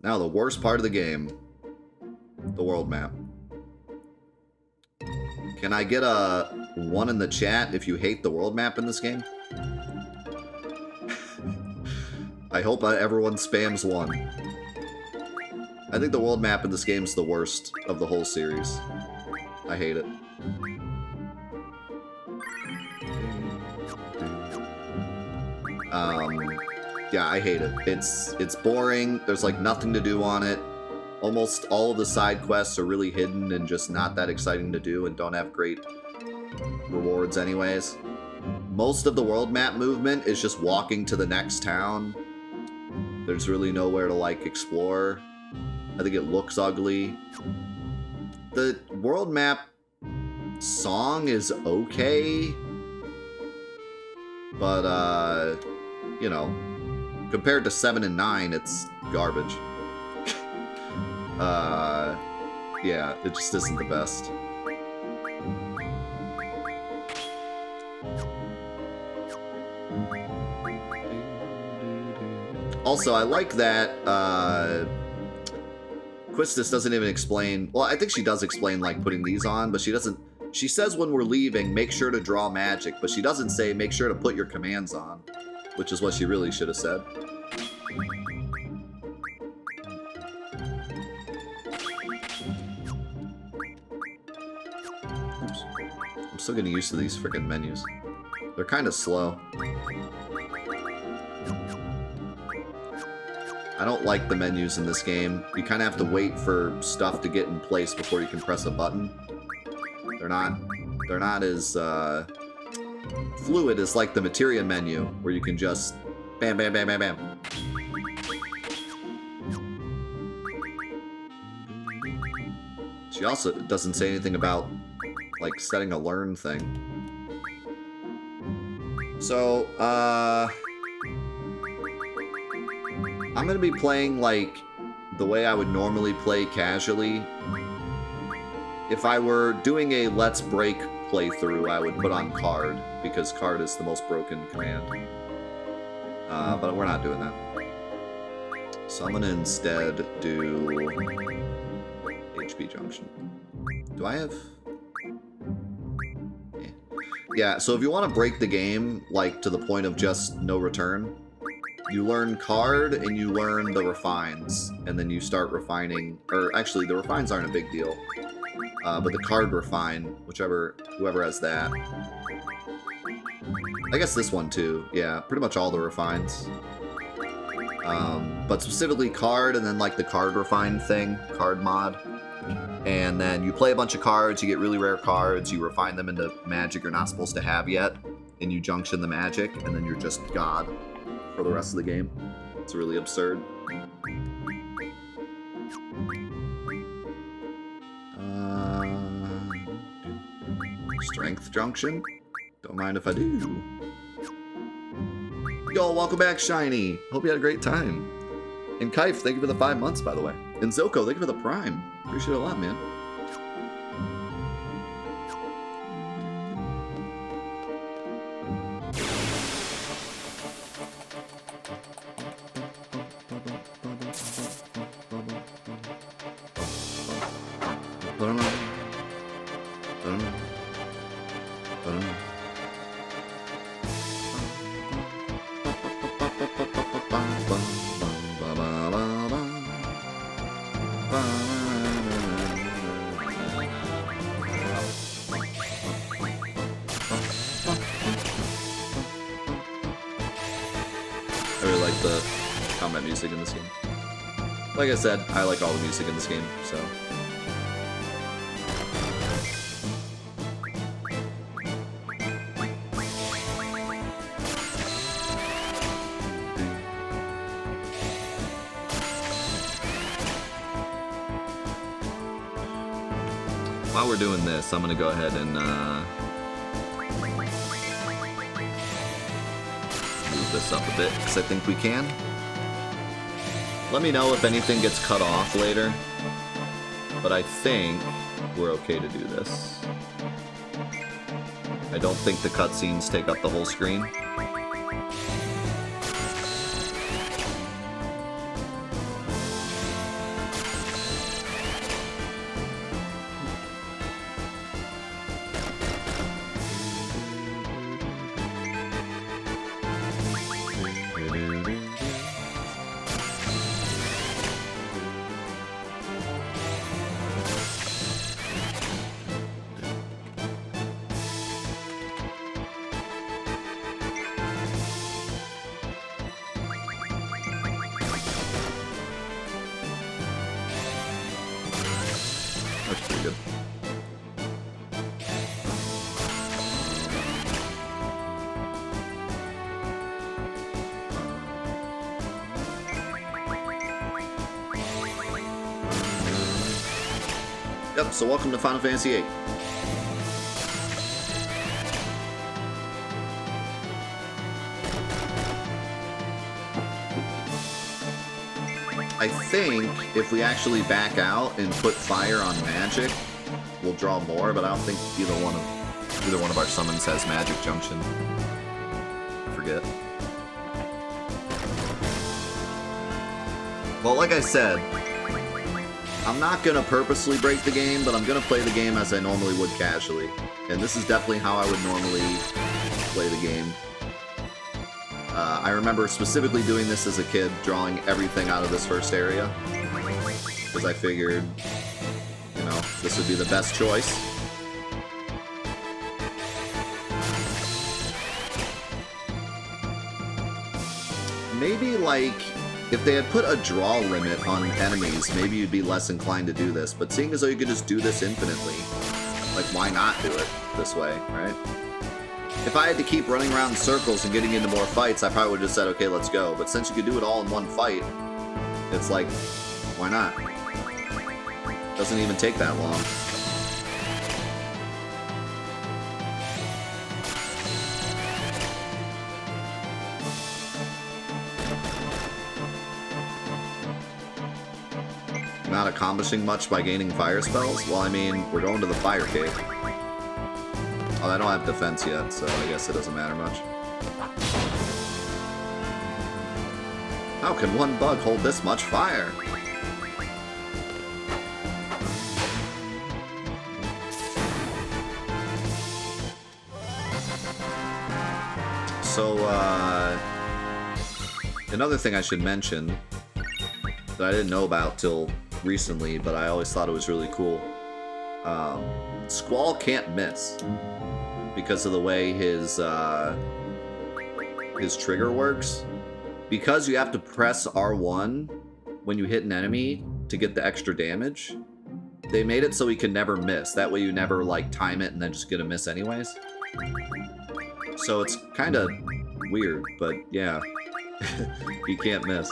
Now the worst part of the game. The world map. Can I get a 1 in the chat if you hate the world map in this game? I hope everyone spams 1. I think the world map in this game is the worst of the whole series. I hate it. Yeah, I hate it. It's boring. There's like nothing to do on it. Almost all of the side quests are really hidden and just not that exciting to do and don't have great rewards anyways. Most of the world map movement is just walking to the next town. There's really nowhere to like explore. I think it looks ugly. The world map song is okay, but you know, compared to 7 and 9, it's garbage. Yeah, it just isn't the best. Also, I like that Quistis doesn't even explain... Well, I think she does explain, like, putting these on, but she doesn't... She says when we're leaving, make sure to draw magic, but she doesn't say make sure to put your commands on, which is what she really should have said. Oops. I'm still getting used to these freaking menus. They're kind of slow. I don't like the menus in this game. You kind of have to wait for stuff to get in place before you can press a button. They're not as fluid as like the materia menu, where you can just bam, bam, bam, bam, bam. She also doesn't say anything about like setting a learn thing. So, I'm gonna be playing like the way I would normally play casually. If I were doing a Let's Break playthrough, I would put on card, because card is the most broken command. But we're not doing that. So I'm gonna instead do HP junction. Do I have... Yeah, so if you want to break the game, like to the point of just no return, you learn card and you learn the refines, and then you start refining, or actually the refines aren't a big deal, but the card refine, whoever has that. I guess this one too, yeah, pretty much all the refines. But specifically card, and then like the card refine thing, card mod. And then you play a bunch of cards, you get really rare cards, you refine them into magic you're not supposed to have yet, and you junction the magic, and then you're just God for the rest of the game. It's really absurd. Strength junction? Don't mind if I do. Yo, welcome back, Shiny. Hope you had a great time. And Kaif, thank you for the 5 months, by the way. And Zoko, thank you for the Prime. Appreciate it a lot, man. Music in this game. Like I said, I like all the music in this game, so. While we're doing this, I'm gonna go ahead and move this up a bit, because I think we can. Let me know if anything gets cut off later, but I think we're okay to do this. I don't think the cutscenes take up the whole screen. Yep, so welcome to Final Fantasy VIII. I think if we actually back out and put fire on magic, we'll draw more, but I don't think either one of our summons has magic junction. I forget. Well, like I said, I'm not gonna purposely break the game, but I'm gonna play the game as I normally would casually. And this is definitely how I would normally play the game. I remember specifically doing this as a kid, drawing everything out of this first area. Because I figured, you know, this would be the best choice. Maybe, like, if they had put a draw limit on enemies, maybe you'd be less inclined to do this. But seeing as though you could just do this infinitely, like, why not do it this way, right? If I had to keep running around in circles and getting into more fights, I probably would have just said, okay, let's go. But since you could do it all in one fight, it's like, why not? Doesn't even take that long. Not accomplishing much by gaining fire spells? Well, I mean, we're going to the fire cave. Oh, I don't have defense yet, so I guess it doesn't matter much. How can one bug hold this much fire? So, another thing I should mention that I didn't know about till recently, but I always thought it was really cool. Squall can't miss because of the way his trigger works. Because you have to press R1 when you hit an enemy to get the extra damage, they made it so he can never miss. That way you never, like, time it and then just get a miss anyways. So it's kind of weird, but yeah, he can't miss.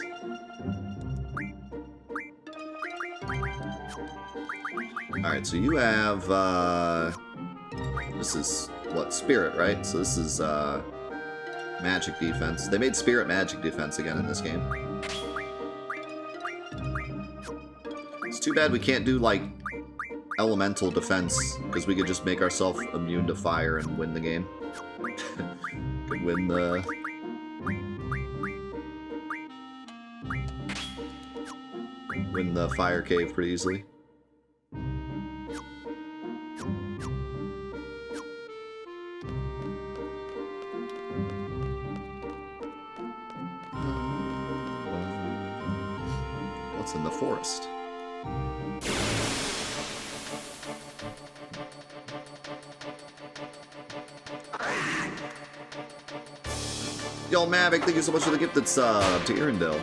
Alright, so you have, this is, what, Spirit, right? So this is, magic defense. They made Spirit magic defense again in this game. It's too bad we can't do, like, elemental defense, because we could just make ourselves immune to fire and win the game. Could win the fire cave pretty easily. What's in the forest? Yo, Mavic, thank you so much for the gifted sub to Irondale.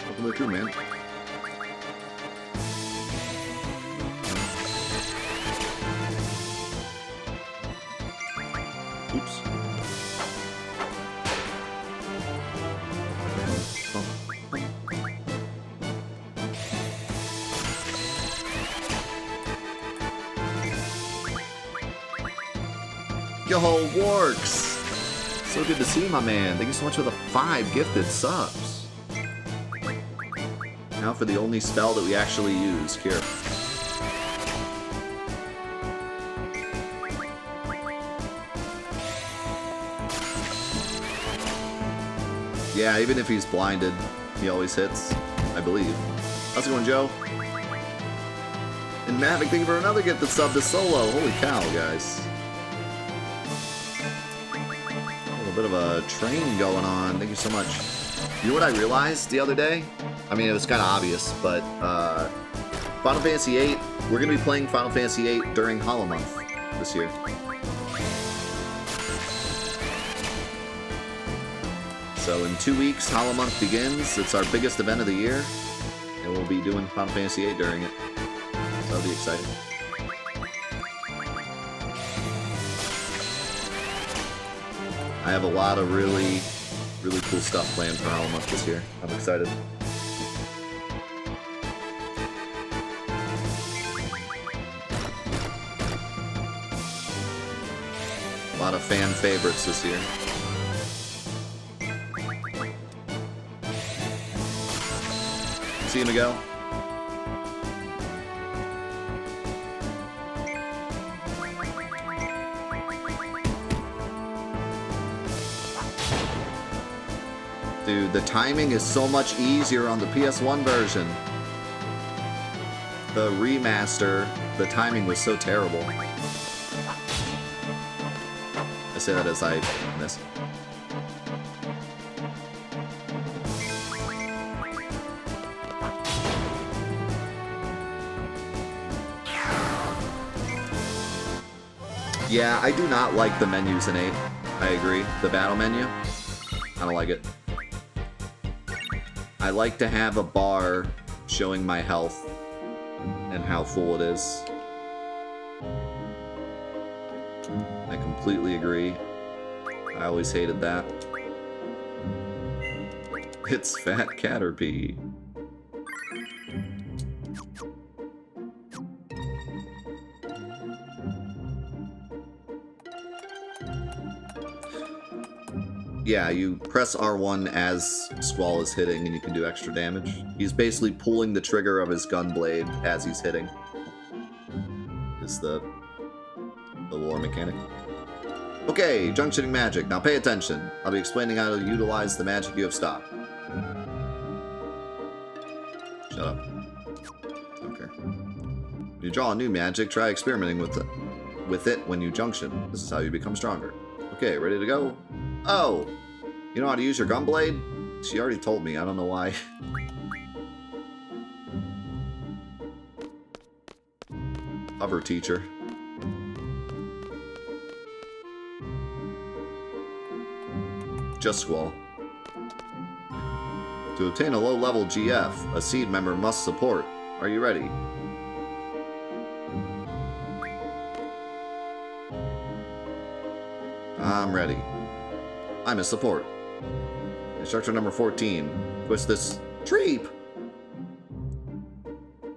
Welcome to the crew, man. Oops. Yo, Works! So good to see you, my man. Thank you so much for the 5 gifted subs. Now for the only spell that we actually use, Kira. Yeah, even if he's blinded, he always hits, I believe. How's it going, Joe? And Mavic, thank you for another gifted sub to Solo. Holy cow, guys. Bit of a train going on. Thank you so much. You know what I realized the other day? I mean, it was kind of obvious, but Final Fantasy VIII, we're going to be playing Final Fantasy VIII during Hollow Month this year. So in 2 weeks, Hollow Month begins. It's our biggest event of the year, and we'll be doing Final Fantasy VIII during it. So that'll be exciting. I have a lot of really cool stuff planned for Hollow Month this year. I'm excited. lot of fan favorites this year. See you, Miguel. Dude, the timing is so much easier on the PS1 version. The remaster, the timing was so terrible. I say that as I miss. Yeah, I do not like the menus in 8. I agree. The battle menu, I don't like it. I like to have a bar showing my health and how full it is. I completely agree. I always hated that. It's Fat Caterpie. Yeah, you press R1 as Squall is hitting and you can do extra damage. He's basically pulling the trigger of his gun blade as he's hitting. Is the lore mechanic. Okay, junctioning magic. Now pay attention. I'll be explaining how to utilize the magic you have stocked. Shut up. Okay. When you draw a new magic, try experimenting with it when you junction. This is how you become stronger. Okay, ready to go? Oh! You know how to use your gun blade? She already told me, I don't know why. Hover teacher. Just Squall. To obtain a low-level GF, a seed member must support. Are you ready? I'm ready. I'm a support. Instructor number 14. Twist this treep.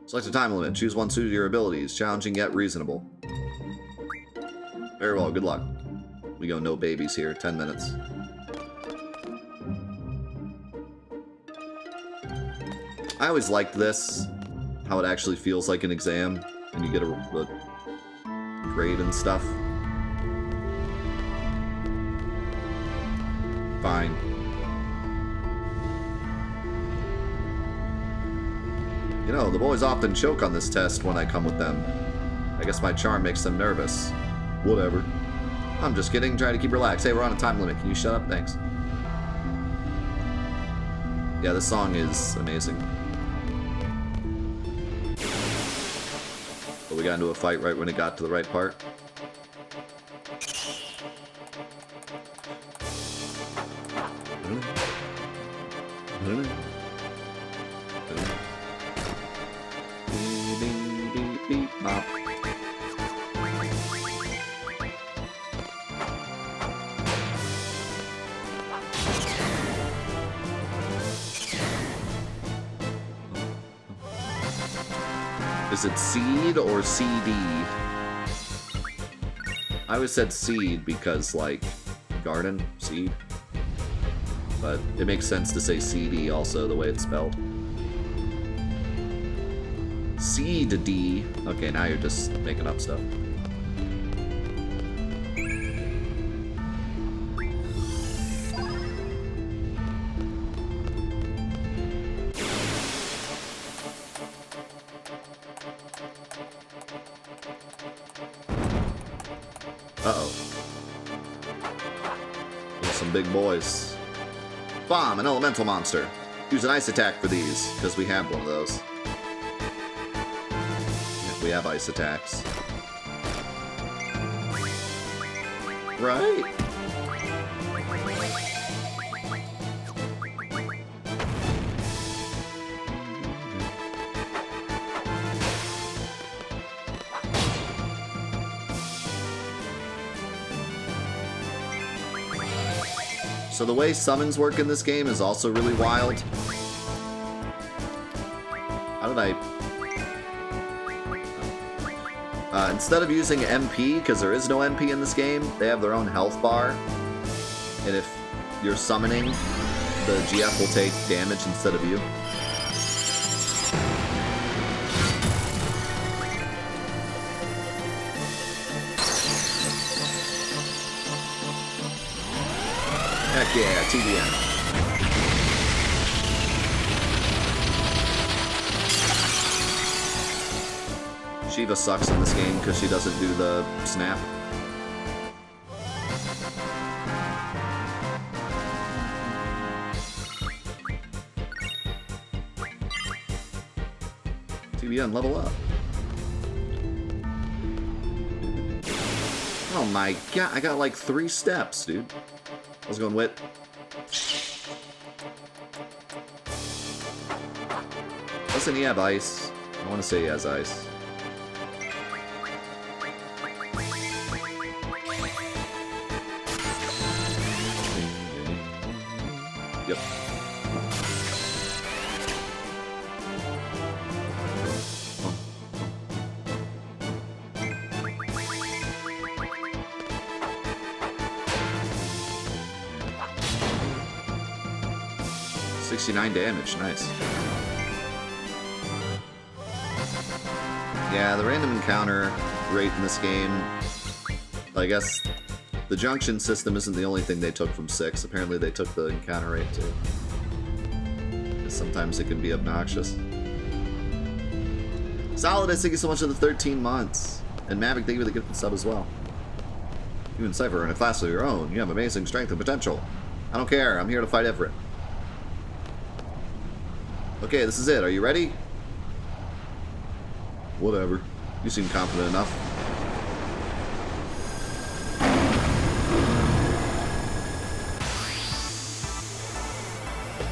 Select a time limit. Choose one suited to your abilities. Challenging yet reasonable. Very well, good luck. We go no babies here. 10 minutes. I always liked this. How it actually feels like an exam. And you get a grade and stuff. Fine. You know, the boys often choke on this test when I come with them. I guess my charm makes them nervous. Whatever. I'm just kidding. Try to keep relaxed. Hey, we're on a time limit. Can you shut up? Thanks. Yeah, this song is amazing. But we got into a fight right when it got to the right part. Is it seed or CD? I always said seed because, like, garden, seed. But it makes sense to say CD also, the way it's spelled. Seed D. Okay, now you're just making up stuff. Uh-oh. There's some big boys. Bomb, an elemental monster. Use an ice attack for these, because we have one of those. Yeah, we have ice attacks. Right? So the way summons work in this game is also really wild. How did I... Instead of using MP, because there is no MP in this game, they have their own health bar. And if you're summoning, the GF will take damage instead of you. Heck yeah, TBN. Shiva sucks in this game because she doesn't do the snap. TBN, level up. Oh my god, I got like 3 steps, dude. I was going wit. Listen, he have ice. I want to say he has ice. Yep. $69 damage, nice. Yeah, the random encounter rate in this game, I guess the junction system isn't the only thing they took from 6. Apparently they took the encounter rate too. Sometimes it can be obnoxious. Solid, thank you so much for the 13 months. And Mavic, thank you for the gift sub as well. You and Cypher are in a class of your own. You have amazing strength and potential. I don't care, I'm here to fight Everett. Okay, this is it. Are you ready? Whatever. You seem confident enough.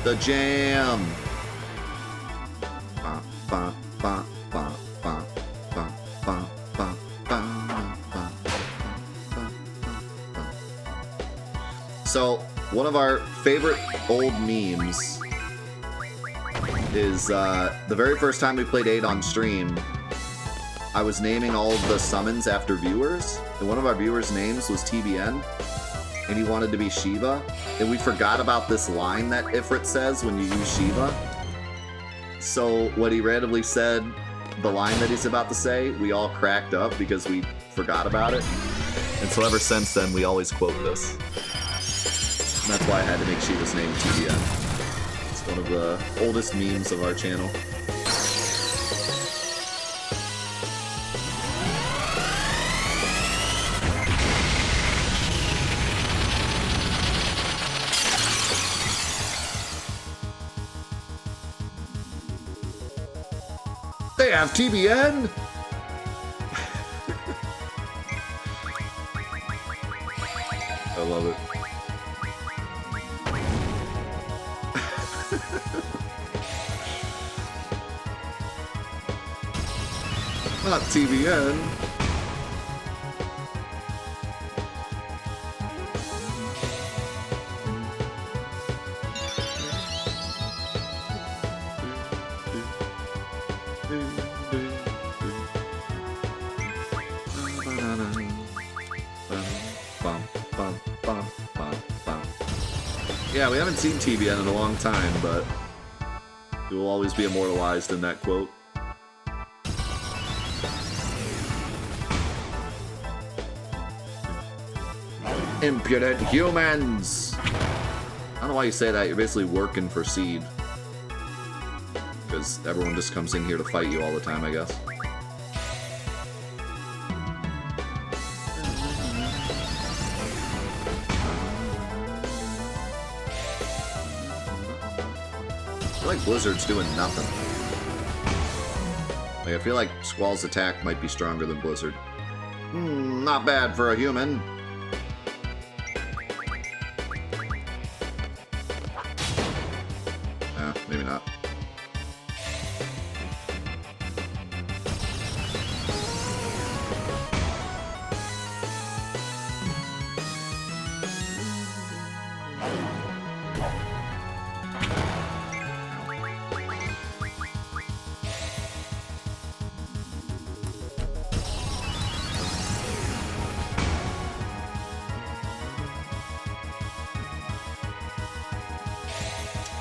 The jam. So, one of our favorite old memes is the very first time we played 8 on stream, I was naming all of the summons after viewers, and one of our viewers' names was TBN, and he wanted to be Shiva, and we forgot about this line that Ifrit says when you use Shiva. So when he randomly said the line that he's about to say, we all cracked up because we forgot about it. And so ever since then, we always quote this. And that's why I had to make Shiva's name TBN. One of the oldest memes of our channel. They have TBN? I love it. Not TBN. Yeah, we haven't seen TBN in a long time, but it will always be immortalized in that quote. Impudent humans! I don't know why you say that. You're basically working for Seed. Because everyone just comes in here to fight you all the time, I guess. I feel like Blizzard's doing nothing. Like, I feel like Squall's attack might be stronger than Blizzard. Not bad for a human. Maybe not.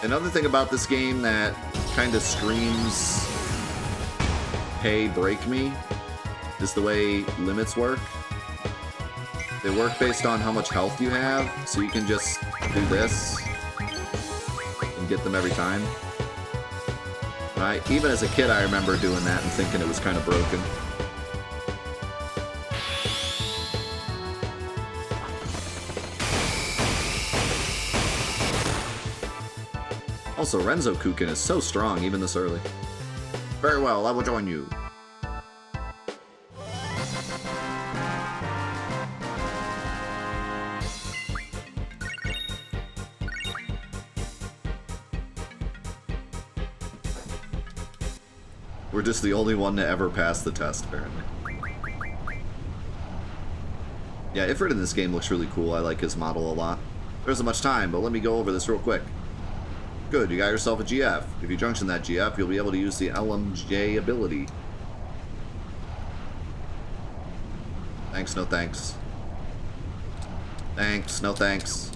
Another thing about this game that kind of screams, hey, break me, is the way limits work. They work based on how much health you have, so you can just do this and get them every time. Even as a kid, I remember doing that and thinking it was kind of broken. Also, Renzo Kukin is so strong, even this early. Very well, I will join you. We're just the only one to ever pass the test, apparently. Yeah, Ifrit in this game looks really cool. I like his model a lot. There isn't much time, but let me go over this real quick. Good, you got yourself a GF. If you junction that GF, you'll be able to use the LMJ ability. Thanks, no thanks. Thanks, no thanks.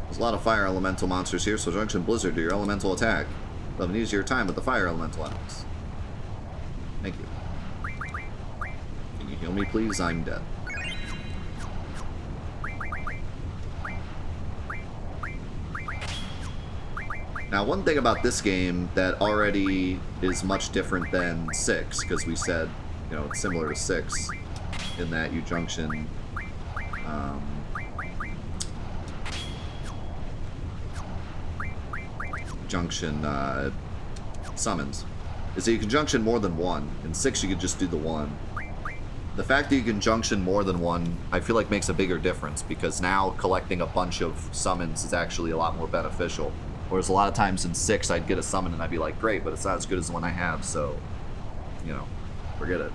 There's a lot of fire elemental monsters here, so junction Blizzard to your elemental attack. You'll have an easier time with the fire elemental enemies. Thank you. Can you heal me, please? I'm dead. Now, one thing about this game that already is much different than 6, because we said, you know, it's similar to 6 in that you junction summons, is that you can junction more than one. In 6, you could just do the one. The fact that you can junction more than one, I feel like makes a bigger difference, because now collecting a bunch of summons is actually a lot more beneficial. Whereas a lot of times in 6, I'd get a summon and I'd be like, great, but it's not as good as the one I have, so, you know, forget it.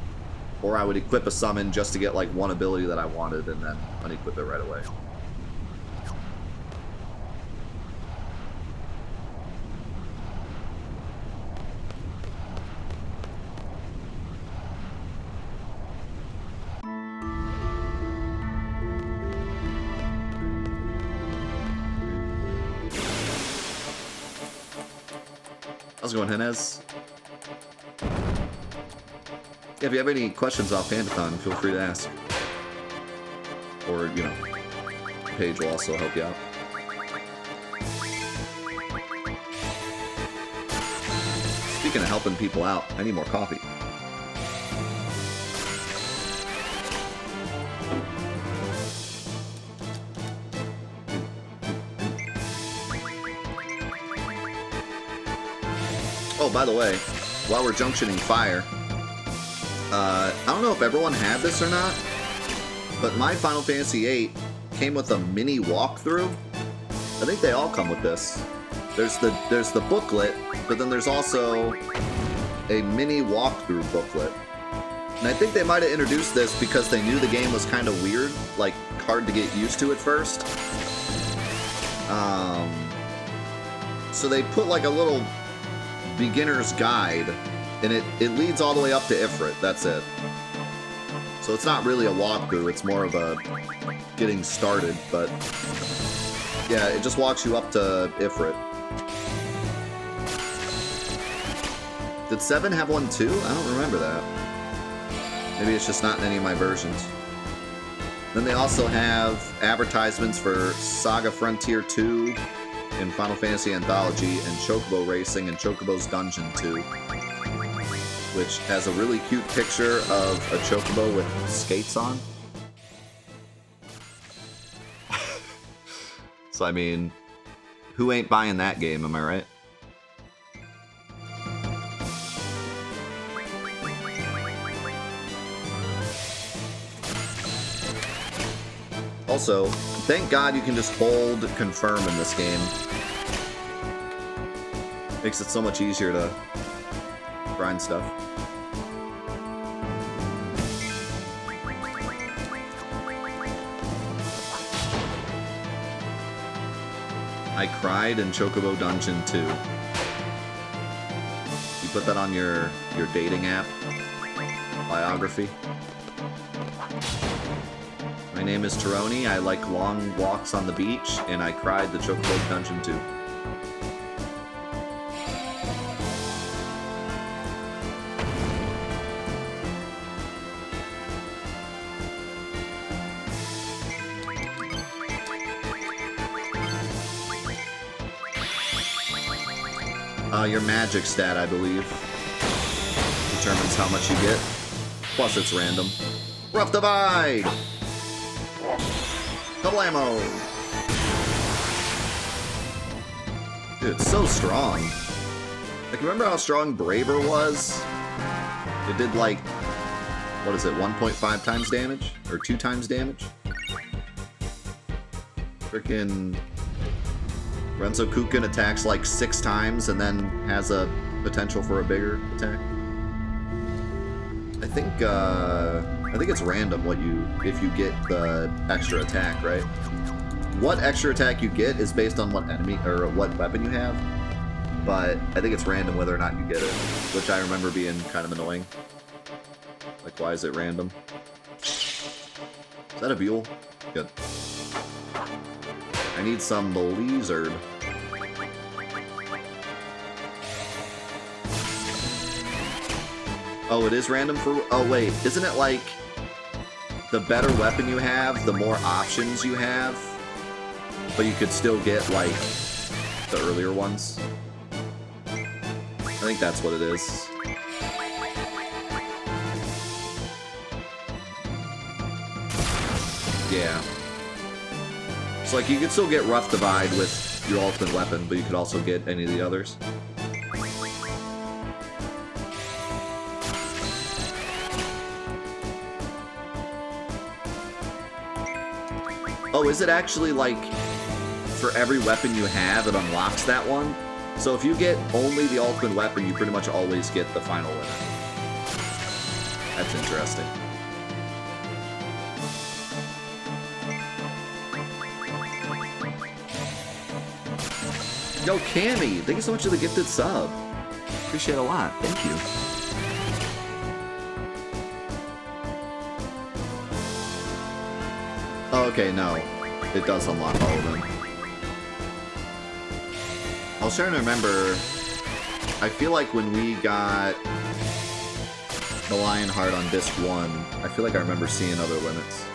Or I would equip a summon just to get, like, one ability that I wanted and then unequip it right away. How's it going, Henez? Yeah, if you have any questions off Fantathon, feel free to ask. Or, you know, Paige will also help you out. Speaking of helping people out, I need more coffee. Oh, by the way, while we're junctioning fire, I don't know if everyone had this or not, but my Final Fantasy VIII came with a mini walkthrough. I think they all come with this. There's the booklet, but then there's also a mini walkthrough booklet. And I think they might have introduced this because they knew the game was kind of weird, like hard to get used to at first. So they put like a little beginner's guide, and it leads all the way up to Ifrit. That's it. So it's not really a walkthrough, it's more of a getting started, but yeah, it just walks you up to Ifrit. Did 7 have one too? I don't remember that. Maybe it's just not in any of my versions. Then they also have advertisements for Saga Frontier 2 in Final Fantasy Anthology, and Chocobo Racing and Chocobo's Dungeon 2, which has a really cute picture of a Chocobo with skates on. So, I mean, who ain't buying that game, am I right? Also, thank God you can just hold confirm in this game. Makes it so much easier to grind stuff. I cried in Chocobo Dungeon 2. You put that on your dating app biography. My name is Taroni, I like long walks on the beach, and I cried the Chocobo Dungeon 2. Your magic stat, I believe, determines how much you get. Plus, it's random. Rough Divide! Double ammo! Dude, it's so strong. Like, remember how strong Braver was? It did, like, what is it, 1.5 times damage? Or 2 times damage? Frickin' Renzo Kukin attacks like 6 times and then has a potential for a bigger attack. I think it's random what if you get the extra attack, right? What extra attack you get is based on what enemy or what weapon you have, but I think it's random whether or not you get it, which I remember being kind of annoying. Like, why is it random? Is that a Buell? Good. I need some Blizzard. Oh, it is random for... Oh, wait. Isn't it like the better weapon you have, the more options you have, but you could still get, like, the earlier ones? I think that's what it is. Yeah. So, like, you could still get Rough Divide with your ultimate weapon, but you could also get any of the others. Oh, is it actually, like, for every weapon you have, it unlocks that one? So if you get only the ultimate weapon, you pretty much always get the final winner. That's interesting. Yo, Cammy, thank you so much for the gifted sub. Appreciate it a lot. Thank you. Oh, okay, no. It does unlock all of them. I was trying to remember. I feel like when we got the Lionheart on disc 1, I feel like I remember seeing other limits.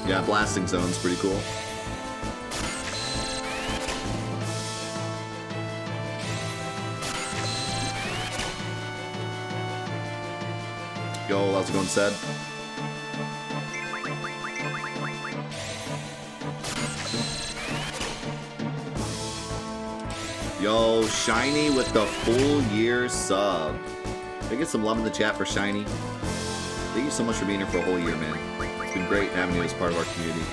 Yeah, blasting zone's pretty cool. Yo, how's it going, Sed? Yo, Shiny with the full year sub. Can I get some love in the chat for Shiny? Thank you so much for being here for a whole year, man. It's been great having you as part of our community.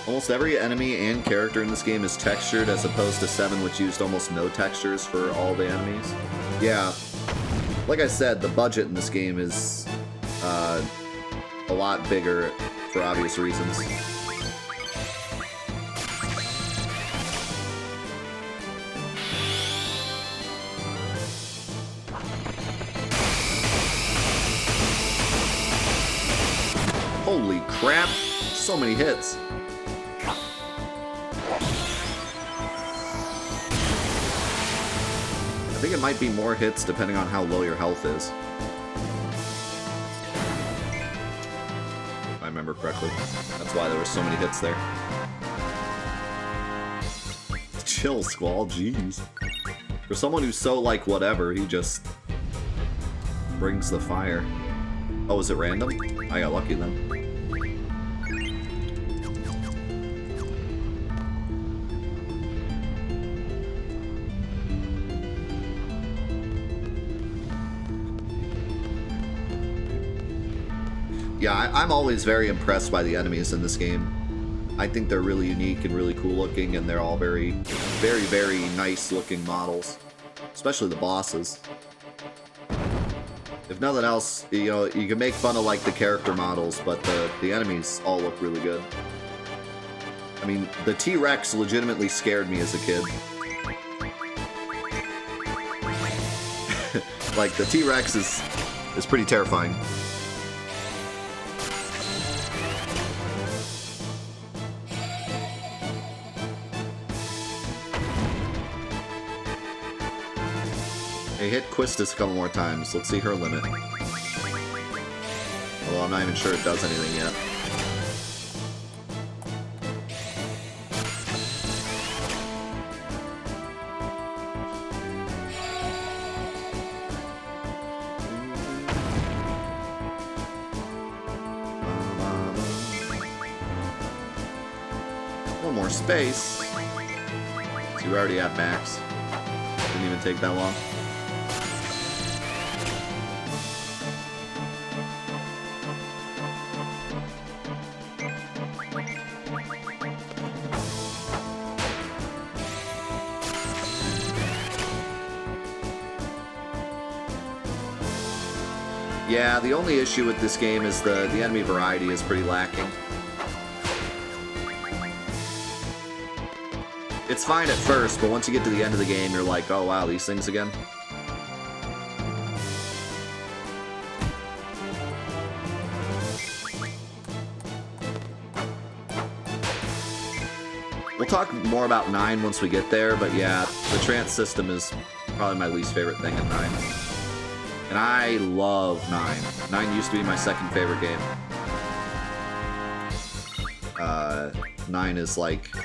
Almost every enemy and character in this game is textured, as opposed to 7, which used almost no textures for all the enemies. Yeah, like I said, the budget in this game is a lot bigger for obvious reasons. Holy crap! So many hits. I think it might be more hits depending on how low your health is. If I remember correctly. That's why there were so many hits there. Chill, Squall, jeez. For someone who's so like whatever, he just brings the fire. Oh, is it random? I got lucky then. Yeah, I'm always very impressed by the enemies in this game. I think they're really unique and really cool looking, and they're all very, very, very nice looking models. Especially the bosses. If nothing else, you know, you can make fun of like the character models, but the enemies all look really good. I mean, the T-Rex legitimately scared me as a kid. Like, the T-Rex is pretty terrifying. Hey, hit Quistis a couple more times. Let's see her limit. Although I'm not even sure it does anything yet. One more space. So we're already at max. Didn't even take that long. Yeah, the only issue with this game is the enemy variety is pretty lacking. It's fine at first, but once you get to the end of the game, you're like, oh wow, these things again? We'll talk more about 9 once we get there, but yeah, the trance system is probably my least favorite thing in 9. And I love 9. 9 used to be my second favorite game. 9 is like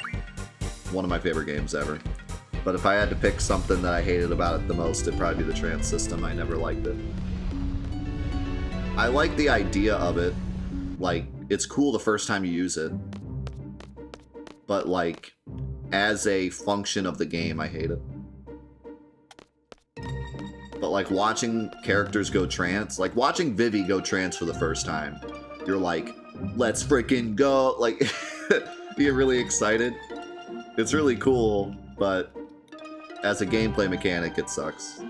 one of my favorite games ever. But if I had to pick something that I hated about it the most, it'd probably be the trance system. I never liked it. I like the idea of it. Like, it's cool the first time you use it. But, like, as a function of the game, I hate it. But, like, watching characters go trance, like, watching Vivi go trance for the first time, you're like, let's freaking go! Like, you get really excited. It's really cool, but as a gameplay mechanic, it sucks.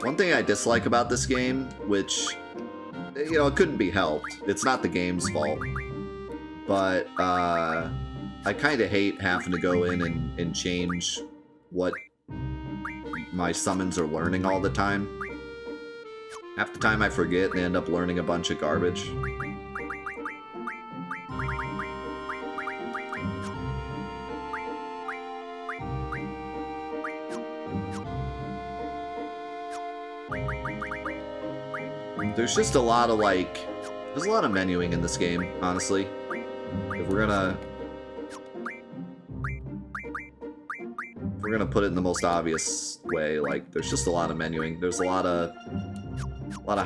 One thing I dislike about this game, which, you know, it couldn't be helped. It's not the game's fault. But, I kind of hate having to go in and change what my summons are learning all the time. Half the time I forget and end up learning a bunch of garbage. There's just a lot of, like, there's a lot of menuing in this game, honestly. If we're gonna put it in the most obvious way, like, there's just a lot of menuing. There's a lot of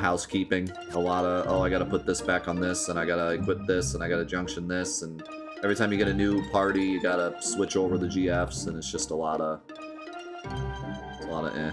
housekeeping, a lot of, oh, I gotta put this back on this, and I gotta equip this, and I gotta junction this, and every time you get a new party, you gotta switch over the GFs, and it's just a lot of eh.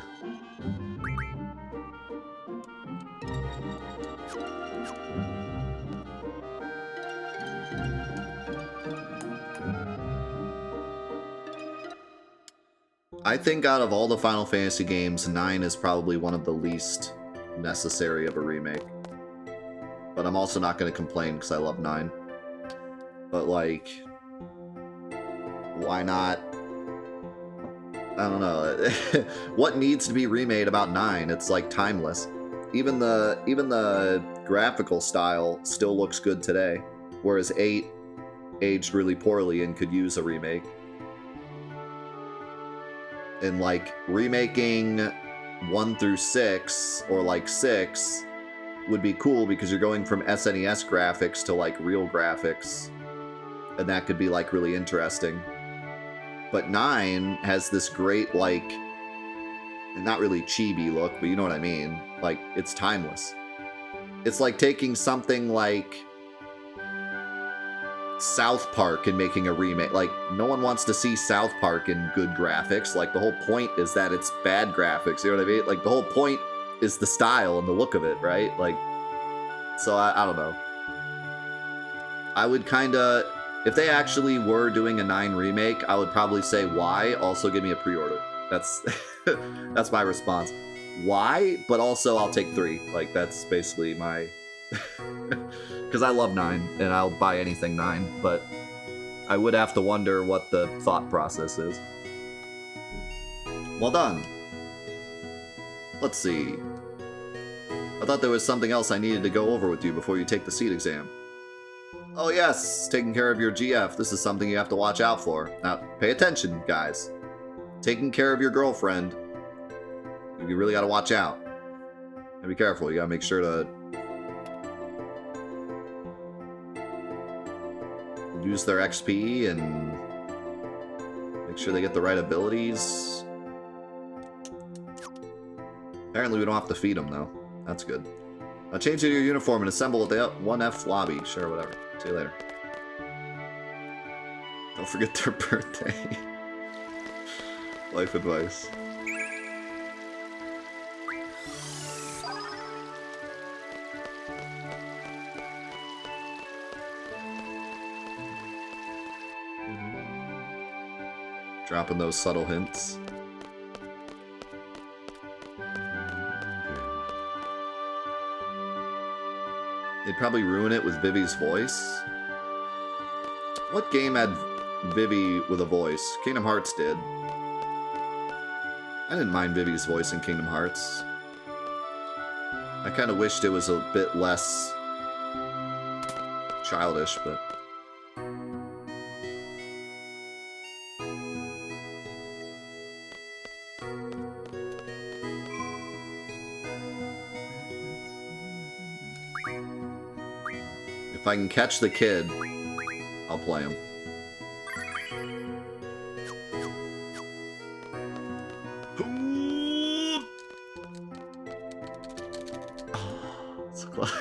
I think out of all the Final Fantasy games, 9 is probably one of the least necessary of a remake. But I'm also not going to complain because I love 9. But, like, why not? I don't know. What needs to be remade about 9? It's, like, timeless. Even the graphical style still looks good today, whereas 8 aged really poorly and could use a remake. And, like, remaking 1 through 6, or, like, 6, would be cool because you're going from SNES graphics to, like, real graphics. And that could be, like, really interesting. But 9 has this great, like, not really chibi look, but you know what I mean. Like, it's timeless. It's like taking something like South Park and making a remake. Like, no one wants to see South Park in good graphics. Like, the whole point is that it's bad graphics, you know what I mean? Like, the whole point is the style and the look of it, right? Like, so I don't know. I would kind of, if they actually were doing a 9 remake, I would probably say why, also give me a pre-order. That's that's my response. Why? But also I'll take 3. Like, that's basically my... Because I love 9, and I'll buy anything 9, but I would have to wonder what the thought process is. Well done. Let's see. I thought there was something else I needed to go over with you before you take the seat exam. Oh yes, taking care of your GF. This is something you have to watch out for. Now, pay attention, guys. Taking care of your girlfriend, you really gotta watch out. And be careful, you gotta make sure to use their XP and make sure they get the right abilities. Apparently we don't have to feed them, though. That's good. Change into your uniform and assemble at the 1F lobby. Sure, whatever. See you later. Don't forget their birthday. Life advice. Dropping those subtle hints. They'd probably ruin it with Vivi's voice. What game had Vivi with a voice? Kingdom Hearts did. I didn't mind Vivi's voice in Kingdom Hearts. I kind of wished it was a bit less childish, but... If I can catch the kid, I'll play him. Oh, so close.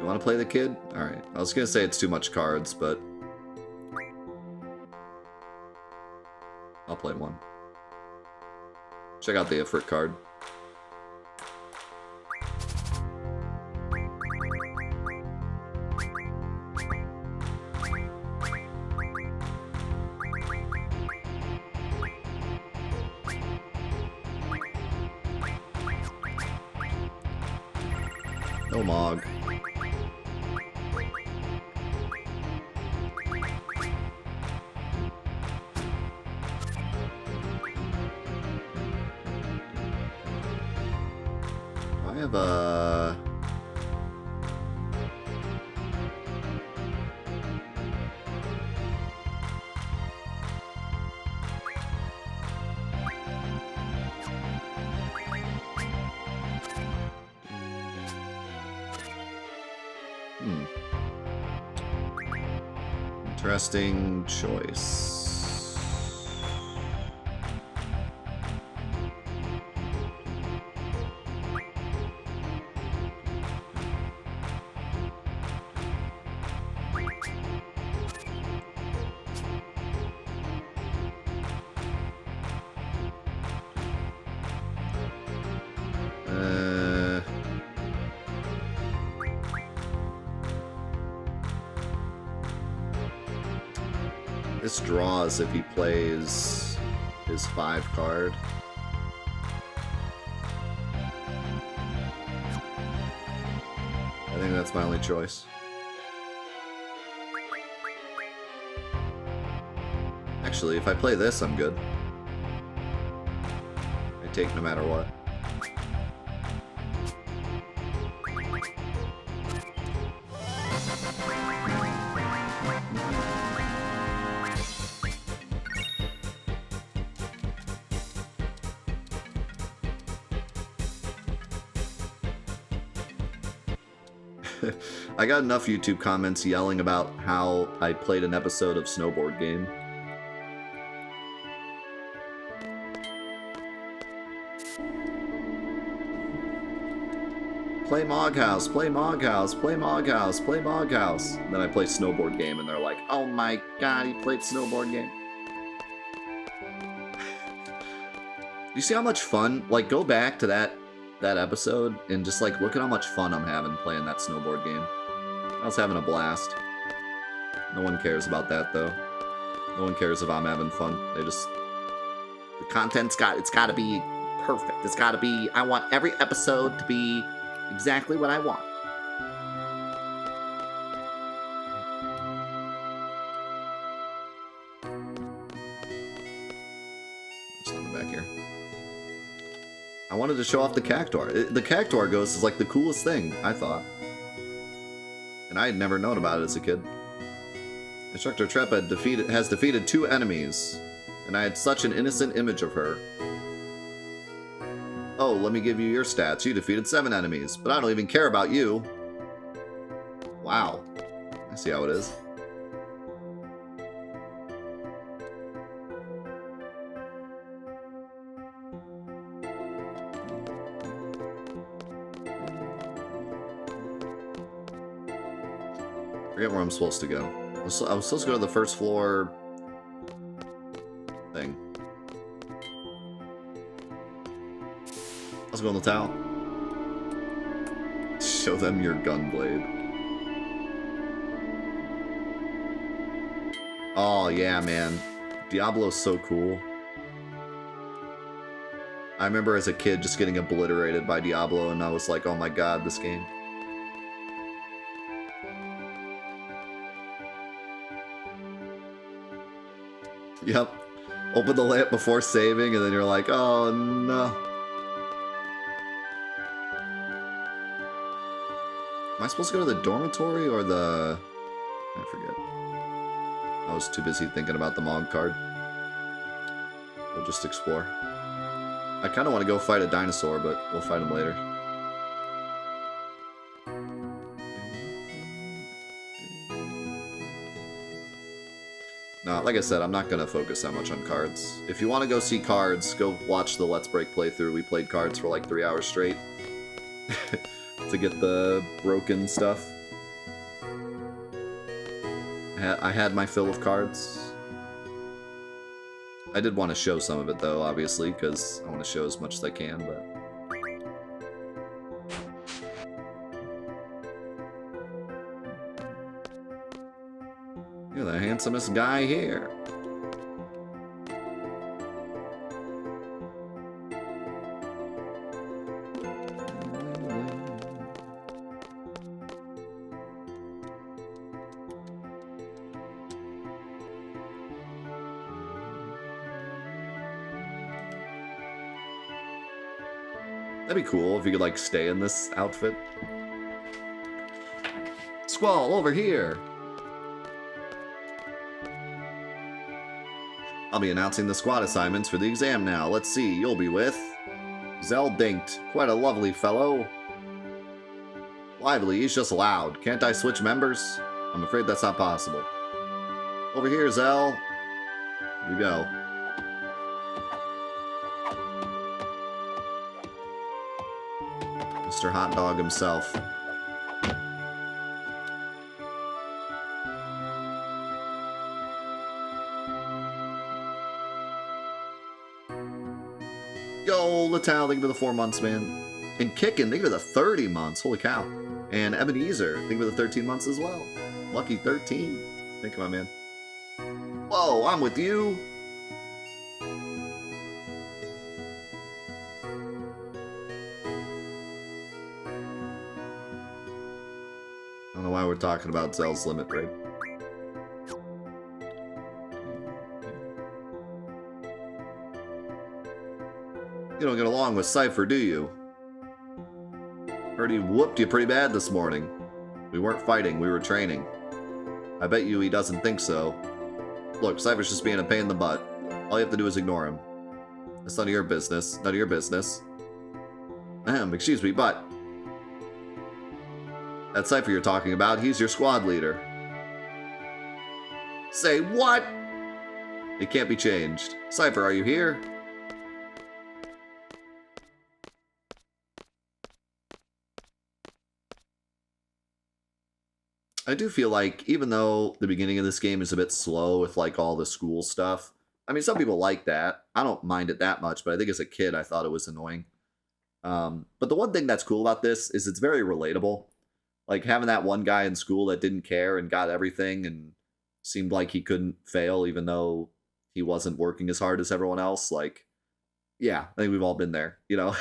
Want to play the kid? Alright. I was gonna say it's too much cards, but... I'll play one. Check out the Ifrit card. No Mog. I have a... Interesting choice. This draws if he plays his 5 card. I think that's my only choice. Actually, if I play this, I'm good. I take no matter what. I got enough YouTube comments yelling about how I played an episode of Snowboard Game. Play Mog House, play Mog House, play Mog House, play Mog House. And then I play Snowboard Game and they're like, oh my god, he played Snowboard Game. You see how much fun? Like, go back to that episode and just like look at how much fun I'm having playing that Snowboard Game. I was having a blast. No one cares about that though. No one cares if I'm having fun. They just, the content's gotta be perfect. It's gotta be, I want every episode to be exactly what I want. There's nothing back here. I wanted to show off the Cactuar. The Cactuar ghost is like the coolest thing, I thought. And I had never known about it as a kid. Instructor Treppa has defeated 2 enemies, and I had such an innocent image of her. Oh, let me give you your stats. You defeated 7 enemies, but I don't even care about you. Wow. I see how it is. I forget where I'm supposed to go. I was supposed to go to the first floor thing. Let's go in the towel. Show them your gun blade. Oh yeah, man. Diablo's so cool. I remember as a kid just getting obliterated by Diablo and I was like, oh my god, this game. Yep. Open the lamp before saving and then you're like, oh no. Am I supposed to go to the dormitory or the... I forget. I was too busy thinking about the Mog card. We'll just explore. I kind of want to go fight a dinosaur, but we'll fight him later. No, like I said, I'm not going to focus that much on cards. If you want to go see cards, go watch the Let's Break playthrough. We played cards for like 3 hours straight. To get the broken stuff. I had my fill of cards. I did want to show some of it though, obviously, because I want to show as much as I can, but... You're the handsomest guy here. That'd be cool if you could, like, stay in this outfit. Squall, over here! I'll be announcing the squad assignments for the exam now. Let's see, you'll be with... Zell Dinked. Quite a lovely fellow. Lively, he's just loud. Can't I switch members? I'm afraid that's not possible. Over here, Zell. Here we go. Mr. Hot Dog himself. Yo, Latal, thank you for the 4 months, man. And Kickin', thank you for the 30 months. Holy cow. And Ebenezer, thank you for the 13 months as well. Lucky 13. Thank you, my man. Whoa, I'm with you. I don't know why we're talking about Zell's limit break. You don't get along with Cypher, do you? Heard he whooped you pretty bad this morning. We weren't fighting, we were training. I bet you he doesn't think so. Look, Cypher's just being a pain in the butt. All you have to do is ignore him. It's none of your business. None of your business. Excuse me, but... That Cypher you're talking about, he's your squad leader. Say what? It can't be changed. Cypher, are you here? I do feel like, even though the beginning of this game is a bit slow with, like, all the school stuff, I mean, some people like that. I don't mind it that much, but I think as a kid, I thought it was annoying. But the one thing that's cool about this is it's very relatable. Like, having that one guy in school that didn't care and got everything and seemed like he couldn't fail even though he wasn't working as hard as everyone else. Like, yeah, I think we've all been there, you know?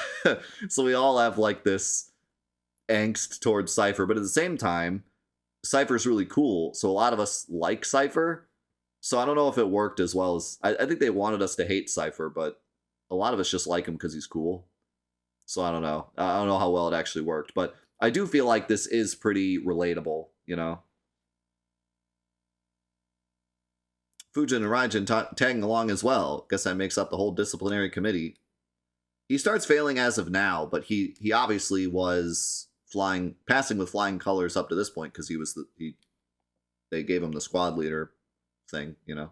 So we all have, like, this angst towards Cypher, but at the same time, Cypher's really cool, so a lot of us like Cypher. So I don't know if it worked as well as... I think they wanted us to hate Cypher, but a lot of us just like him because he's cool. So I don't know. I don't know how well it actually worked, but I do feel like this is pretty relatable, you know? Fujin and Raijin tagging along as well. Guess that makes up the whole disciplinary committee. He starts failing as of now, but he obviously was passing with flying colors up to this point because they gave him the squad leader thing, you know?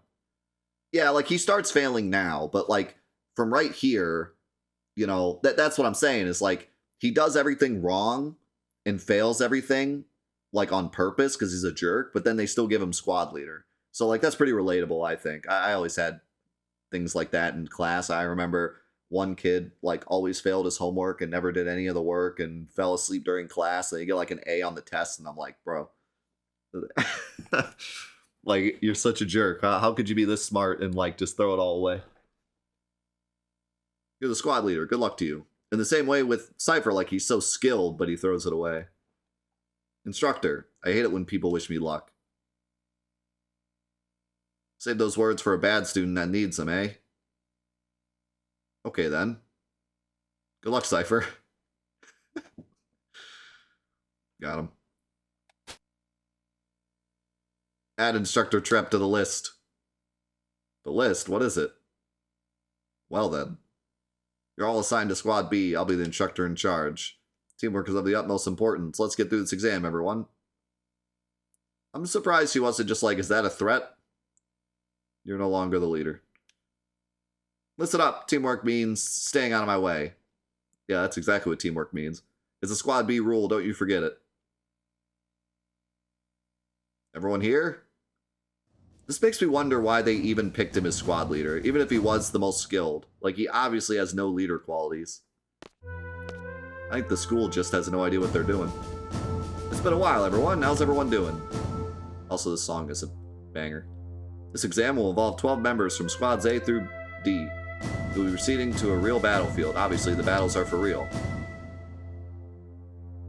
Yeah, like, he starts failing now, but, like, from right here, you know, that's what I'm saying, is, like, he does everything wrong and fails everything, like, on purpose because he's a jerk, but then they still give him squad leader. So, like, that's pretty relatable, I think. I always had things like that in class. I remember one kid, like, always failed his homework and never did any of the work and fell asleep during class, and you get, like, an A on the test, and I'm like, bro. Like, you're such a jerk. How could you be this smart and, like, just throw it all away? You're the squad leader. Good luck to you. In the same way with Cypher, like, he's so skilled, but he throws it away. Instructor, I hate it when people wish me luck. Save those words for a bad student that needs them, eh? Okay, then. Good luck, Cypher. Got him. Add Instructor Trep to the list. The list? What is it? Well, then. You're all assigned to Squad B. I'll be the instructor in charge. Teamwork is of the utmost importance. Let's get through this exam, everyone. I'm surprised he wasn't just like, is that a threat? You're no longer the leader. Listen up. Teamwork means staying out of my way. Yeah, that's exactly what teamwork means. It's a Squad B rule. Don't you forget it. Everyone here? This makes me wonder why they even picked him as squad leader, even if he was the most skilled. Like, he obviously has no leader qualities. I think the school just has no idea what they're doing. It's been a while, everyone. How's everyone doing? Also, this song is a banger. This exam will involve 12 members from squads A through D, who will be proceeding to a real battlefield. Obviously, the battles are for real.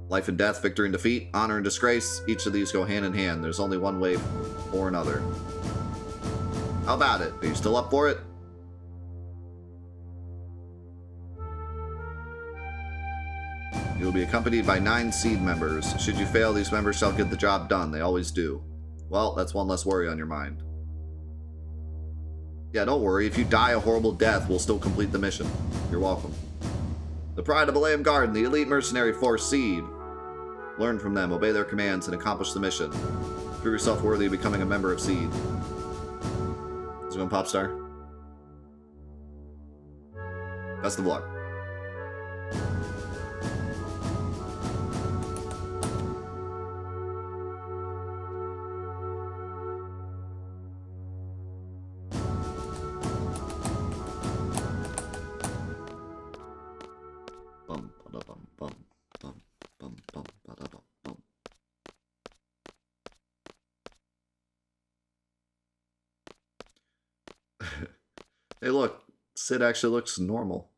Life and death, victory and defeat, honor and disgrace, each of these go hand in hand. There's only one way or another. How about it? Are you still up for it? You will be accompanied by 9 seed members. Should you fail, these members shall get the job done. They always do. Well, that's one less worry on your mind. Yeah, don't worry. If you die a horrible death, we'll still complete the mission. You're welcome. The Pride of Balayam Garden, the elite mercenary force Seed. Learn from them, obey their commands, and accomplish the mission. Prove yourself worthy of becoming a member of Seed. How's it going, Popstar? Best of luck. Hey, look. Sid actually looks normal.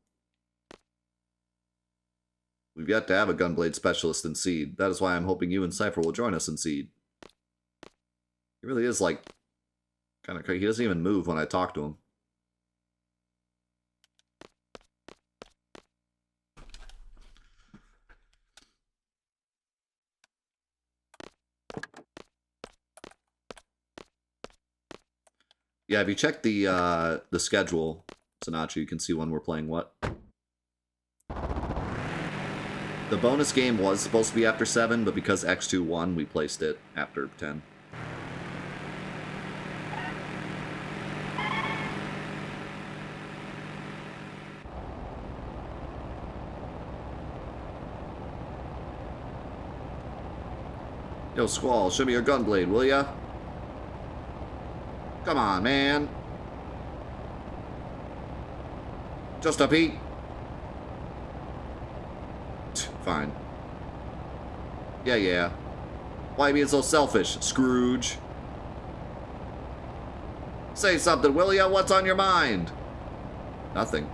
We've yet to have a gunblade specialist in Seed. That is why I'm hoping you and Cypher will join us in Seed. He really is, like, kind of crazy. He doesn't even move when I talk to him. Yeah, if you check the schedule, Sinatra, you can see when we're playing what. The bonus game was supposed to be after 7, but because X2 won, we placed it after 10. Yo, Squall, show me your gunblade, will ya? Come on, man. Just a peek. Fine. Yeah. Why being so selfish, Scrooge? Say something, will ya? What's on your mind? Nothing.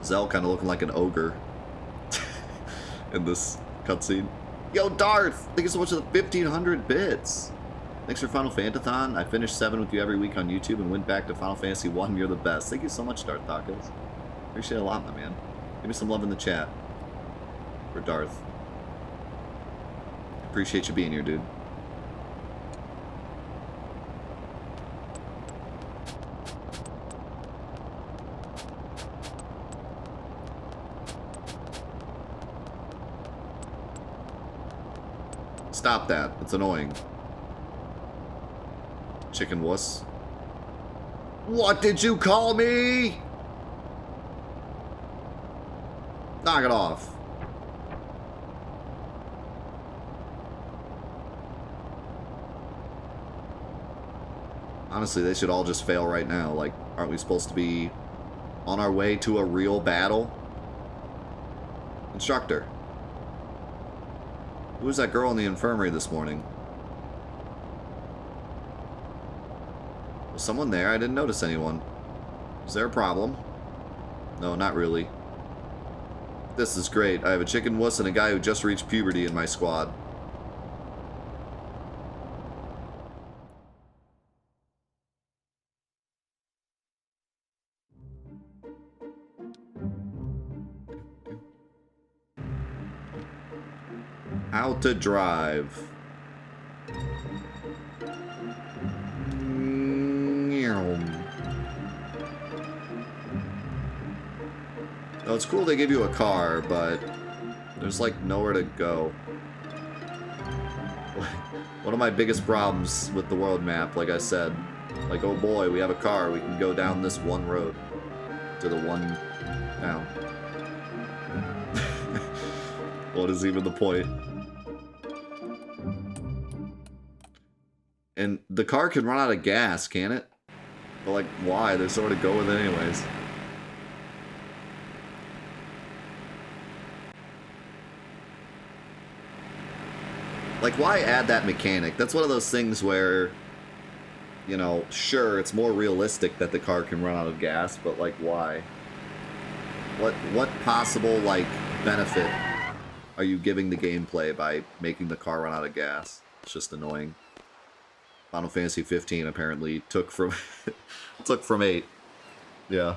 Zell kind of looking like an ogre in this cutscene. Yo, Darth! Thank you so much for the 1,500 bits. Thanks for Final Fantathon. I finished 7 with you every week on YouTube and went back to Final Fantasy VII. You're the best. Thank you so much, Darth Tacos. Appreciate it a lot, my man. Give me some love in the chat for Darth. Appreciate you being here, dude. Stop that. It's annoying. Chicken wuss. What did you call me? Knock it off. Honestly, they should all just fail right now. Like, aren't we supposed to be on our way to a real battle? Instructor. Who was that girl in the infirmary this morning? Was someone there? I didn't notice anyone. Is there a problem? No, not really. This is great. I have a chicken wuss and a guy who just reached puberty in my squad. How to drive. Oh, it's cool they give you a car, but there's like nowhere to go. One of my biggest problems with the world map, like I said, like, oh boy, we have a car, we can go down this one road to the one town. What is even the point? And the car can run out of gas, can it? But like, why? There's nowhere to go with it anyways. Like, why add that mechanic? That's one of those things where, you know, sure, it's more realistic that the car can run out of gas, but like, why? What possible, like, benefit are you giving the gameplay by making the car run out of gas? It's just annoying. Final Fantasy 15 apparently took from 8. Yeah.